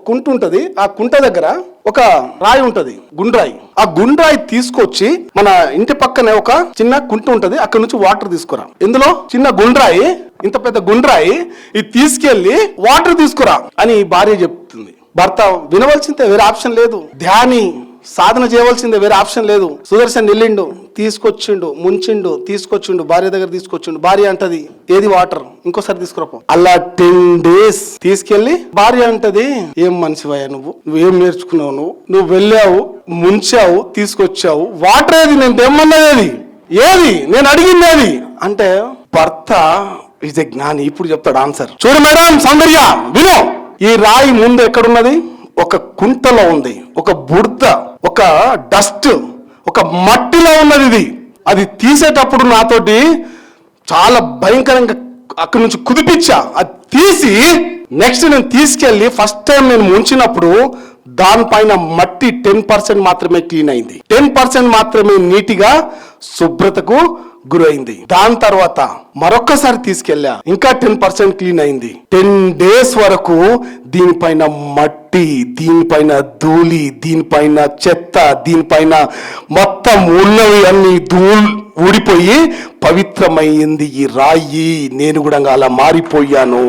కుంట ఉంటది. ఆ కుంట దగ్గర ఒక రాయి ఉంటది, గుండ్రాయి. ఆ గుండ్రాయి తీసుకొచ్చి మన ఇంటి పక్కనే ఒక చిన్న కుంట ఉంటది, అక్కడ నుంచి వాటర్ తీసుకురా. ఇందులో చిన్న గుండ్రాయి, ఇంత పెద్ద గుండ్రాయి, ఇది తీసుకెళ్లి వాటర్ తీసుకురా అని భార్య చెప్తుంది. భర్త వినవలసిందే, వేరే ఆప్షన్ లేదు. ధ్యాని సాధన చేయవలసిందే, వేరే ఆప్షన్ లేదు. సుదర్శన్ వెళ్ళిండు, తీసుకొచ్చిండు, ముంచిండు, తీసుకొచ్చిండు, భార్య దగ్గర తీసుకొచ్చిండు. భార్య అంటది, ఏది వాటర్, ఇంకోసారి తీసుకురాపో. అలా 10 days తీసుకెళ్లి భార్య అంటది, ఏం మనిషివయ్యా నువ్వేం నేర్చుకున్నావు, నువ్వు వెళ్ళావు, ముంచావు, తీసుకొచ్చావు, వాటర్ ఏది, నేను తెమ్మన్నది ఏది, నేను అడిగింది ఏది అంటే, భర్త ఈజ్ ఎ జ్ఞాని, ఇప్పుడు చెప్తాడు ఆన్సర్. చూడు మేడం సౌందర్య, విను. ఈ రాయి ముందు ఎక్కడున్నది? ఒక కుంటలో ఉంది, ఒక బుడత, ఒక డస్ట్, ఒక మట్టిలో ఉన్నది. ఇది అది తీసేటప్పుడు నాతోటి చాలా భయంకరంగా అక్కడి నుంచి కుదిపించా. అది తీసి నెక్స్ట్ నేను తీసుకెళ్లి ఫస్ట్ టైం నేను ముంచినప్పుడు దానిపైన మట్టి 10% మాత్రమే క్లీన్ అయింది, 10% మాత్రమే నీటిగా శుభ్రతకు గురైంది. దాని తర్వాత మరొక్కసారి తీసుకెళ్ళా, ఇంకా 10% క్లీన్ అయింది. 10 days వరకు దీనిపైన మట్టి, దీనిపైన ధూళి, దీనిపైన చెత్త, దీనిపైన మొత్తం ఉన్నవి అన్ని ఊడిపోయి పవిత్రమైంది ఈ రాయి. నేను కూడా అలా మారిపోయాను.